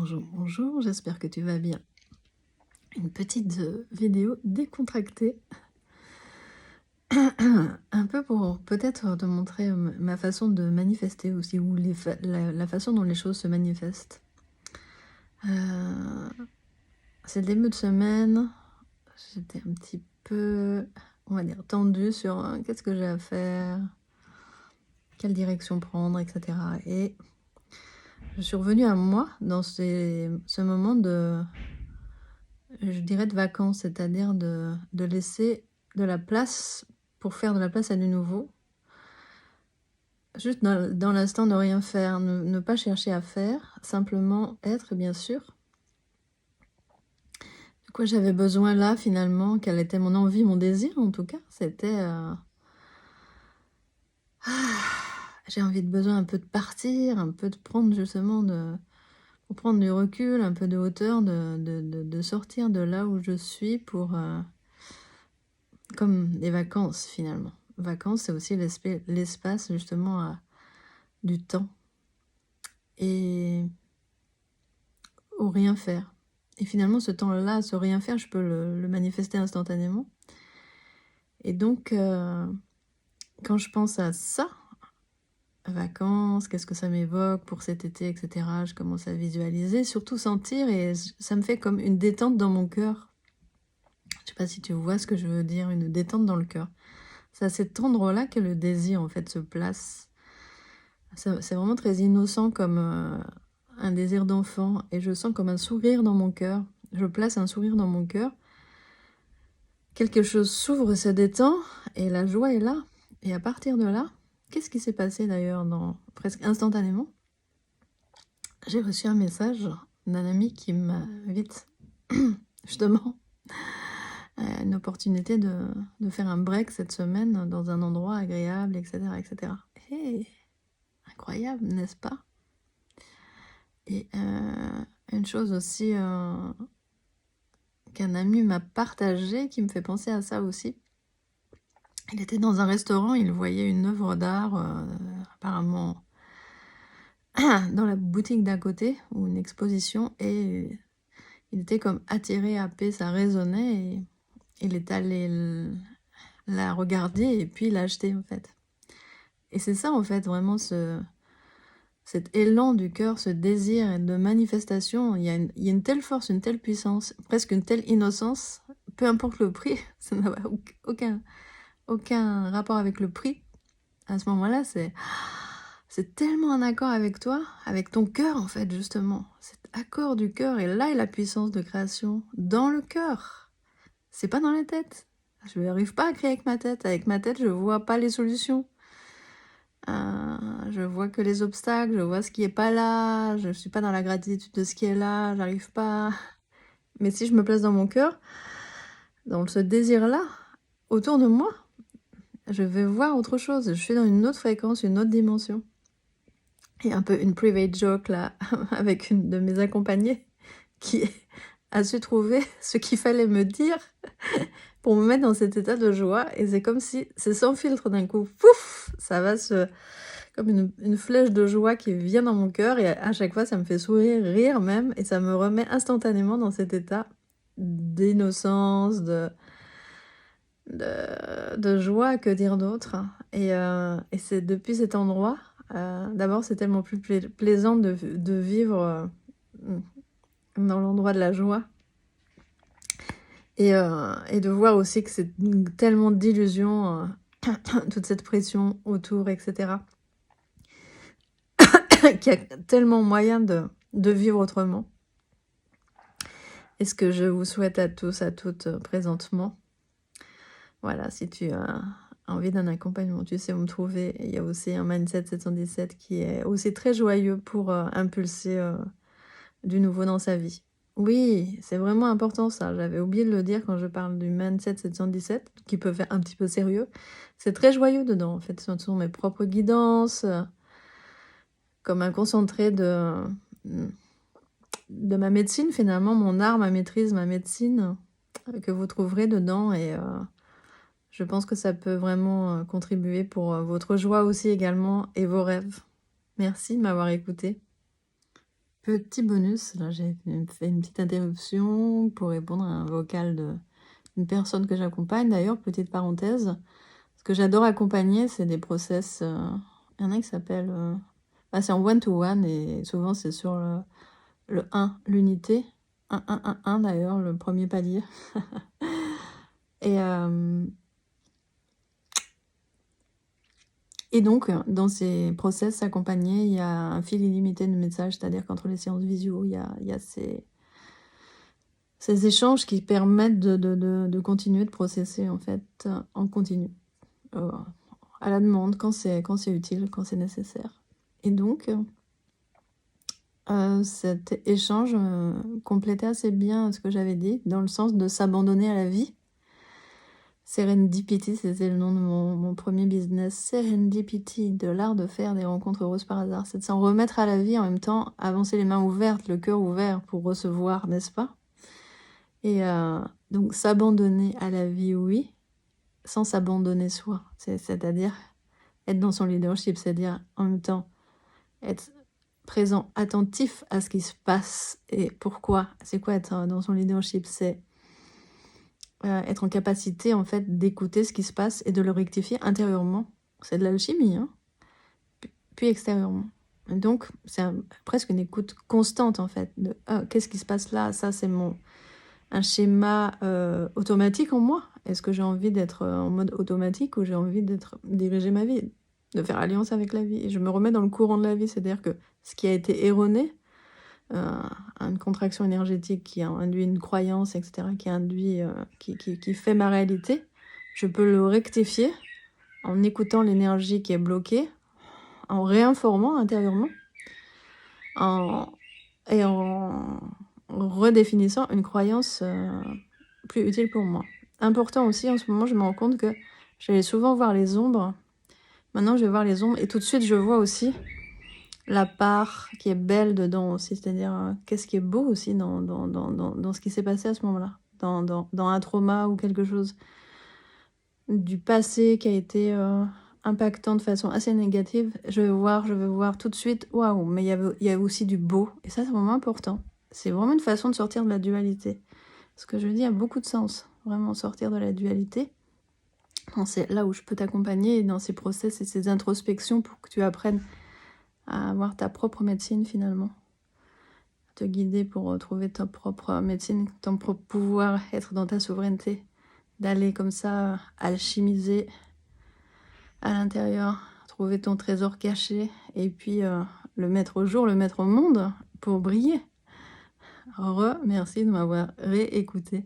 Bonjour, bonjour, j'espère que tu vas bien. Une petite vidéo décontractée, un peu pour peut-être te montrer ma façon de manifester aussi, ou la façon dont les choses se manifestent. C'est le début de semaine, j'étais un petit peu, on va dire, tendue sur qu'est-ce que j'ai à faire, quelle direction prendre, etc. Et je suis revenue à moi dans ce moment de... je dirais de vacances, c'est-à-dire de laisser de la place pour faire de la place à du nouveau. Juste dans l'instant, ne rien faire, ne pas chercher à faire, simplement être, bien sûr. De quoi j'avais besoin là, finalement, quelle était mon envie, mon désir, en tout cas, c'était... j'ai besoin un peu de partir, un peu de prendre justement pour prendre du recul, un peu de hauteur, de sortir de là où je suis pour... comme des vacances, finalement. Vacances, c'est aussi l'espace, justement, du temps. Et au rien faire. Et finalement, ce temps-là, ce rien faire, je peux le manifester instantanément. Et donc, quand je pense à ça, vacances, qu'est-ce que ça m'évoque pour cet été, etc., je commence à visualiser, surtout sentir, et ça me fait comme une détente dans mon cœur. Je sais pas si tu vois ce que je veux dire, une détente dans le cœur. C'est à cet endroit-là que le désir, en fait, se place. C'est vraiment très innocent comme un désir d'enfant, et je sens comme un sourire dans mon cœur. Je place un sourire dans mon cœur. Quelque chose s'ouvre, se détend, et la joie est là. Et à partir de là, qu'est-ce qui s'est passé d'ailleurs presque instantanément? J'ai reçu un message d'un ami qui m'invite justement une opportunité de faire un break cette semaine dans un endroit agréable, etc. etc. Et incroyable, n'est-ce pas? Et une chose aussi qu'un ami m'a partagé qui me fait penser à ça aussi. Il était dans un restaurant, il voyait une œuvre d'art, apparemment dans la boutique d'à côté, ou une exposition, et il était comme attiré, happé, ça résonnait, et il est allé la regarder, et puis l'acheter, en fait. Et c'est ça, en fait, vraiment, cet élan du cœur, ce désir de manifestation. Il y a une telle force, une telle puissance, presque une telle innocence, peu importe le prix, ça n'a aucun rapport avec le prix. À ce moment-là, c'est tellement un accord avec toi, avec ton cœur, en fait, justement. Cet accord du cœur, et là est la puissance de création, dans le cœur. C'est pas dans la tête. Je n'arrive pas à créer avec ma tête. Avec ma tête, je vois pas les solutions. Je vois que les obstacles, je vois ce qui est pas là, je suis pas dans la gratitude de ce qui est là, j'arrive pas. Mais si je me place dans mon cœur, dans ce désir-là, autour de moi, je vais voir autre chose. Je suis dans une autre fréquence, une autre dimension. Et un peu une private joke là, avec une de mes accompagnées qui a su trouver ce qu'il fallait me dire pour me mettre dans cet état de joie. Et c'est comme si, c'est sans filtre d'un coup, pouf, ça va comme une flèche de joie qui vient dans mon cœur, et à chaque fois ça me fait sourire, rire même, et ça me remet instantanément dans cet état d'innocence, de joie, que dire d'autre. Et c'est depuis cet endroit, d'abord c'est tellement plus plaisant de vivre dans l'endroit de la joie, et de voir aussi que c'est tellement d'illusions, toute cette pression autour, etc. qu'il y a tellement moyen de vivre autrement. Et ce que je vous souhaite à tous, à toutes, présentement. Voilà, si tu as envie d'un accompagnement, tu sais où me trouver. Il y a aussi un Mindset 717 qui est aussi très joyeux pour impulser du nouveau dans sa vie. Oui, c'est vraiment important ça. J'avais oublié de le dire quand je parle du Mindset 717, qui peut faire un petit peu sérieux. C'est très joyeux dedans, en fait. Ce sont mes propres guidances, comme un concentré de ma médecine, finalement, mon art, ma maîtrise, ma médecine, que vous trouverez dedans. Et je pense que ça peut vraiment contribuer pour votre joie aussi également, et vos rêves. Merci de m'avoir écouté. Petit bonus, là j'ai fait une petite interruption pour répondre à un vocal d'une personne que j'accompagne. D'ailleurs, petite parenthèse, ce que j'adore accompagner, c'est des process. Il y en a qui s'appelle. C'est en one-to-one et souvent c'est sur le 1, l'unité. 1 d'ailleurs, le premier palier. Et donc, dans ces process accompagnés, il y a un fil illimité de messages, c'est-à-dire qu'entre les séances visio, il y a ces échanges qui permettent de continuer de processer en fait en continu, à la demande, quand c'est utile, quand c'est nécessaire. Et donc, cet échange complétait assez bien ce que j'avais dit, dans le sens de s'abandonner à la vie. Serendipity, c'était le nom de mon premier business. Serendipity, de l'art de faire des rencontres heureuses par hasard. C'est de s'en remettre à la vie, en même temps avancer les mains ouvertes, le cœur ouvert pour recevoir, n'est-ce pas? Et donc s'abandonner à la vie, oui, sans s'abandonner soi. C'est-à-dire être dans son leadership, c'est-à-dire en même temps être présent, attentif à ce qui se passe et pourquoi. C'est quoi être dans son leadership? C'est être en capacité en fait d'écouter ce qui se passe et de le rectifier intérieurement. C'est de l'alchimie, hein, puis extérieurement. Et donc c'est presque une écoute constante en fait de qu'est-ce qui se passe là, ça c'est un schéma automatique en moi. Est-ce que j'ai envie d'être en mode automatique ou j'ai envie diriger ma vie, de faire alliance avec la vie? Et je me remets dans le courant de la vie, c'est-à-dire que ce qui a été erroné, une contraction énergétique qui induit une croyance, etc., qui induit, qui fait ma réalité, je peux le rectifier en écoutant l'énergie qui est bloquée, en réinformant intérieurement, et en redéfinissant une croyance plus utile pour moi. Important aussi, en ce moment, je me rends compte que j'allais souvent voir les ombres. Maintenant, je vais voir les ombres et tout de suite, je vois aussi la part qui est belle dedans aussi, c'est-à-dire qu'est-ce qui est beau aussi dans ce qui s'est passé à ce moment-là, dans un trauma ou quelque chose du passé qui a été impactant de façon assez négative. Je vais voir tout de suite, waouh, mais il y a aussi du beau, et ça c'est vraiment important. C'est vraiment une façon de sortir de la dualité. Ce que je dis a beaucoup de sens, vraiment sortir de la dualité. C'est là où je peux t'accompagner dans ces process et ces introspections pour que tu apprennes à avoir ta propre médecine finalement. Te guider pour trouver ta propre médecine, ton propre pouvoir, être dans ta souveraineté. D'aller comme ça alchimiser à l'intérieur, trouver ton trésor caché et puis le mettre au jour, le mettre au monde pour briller. Merci de m'avoir réécouté.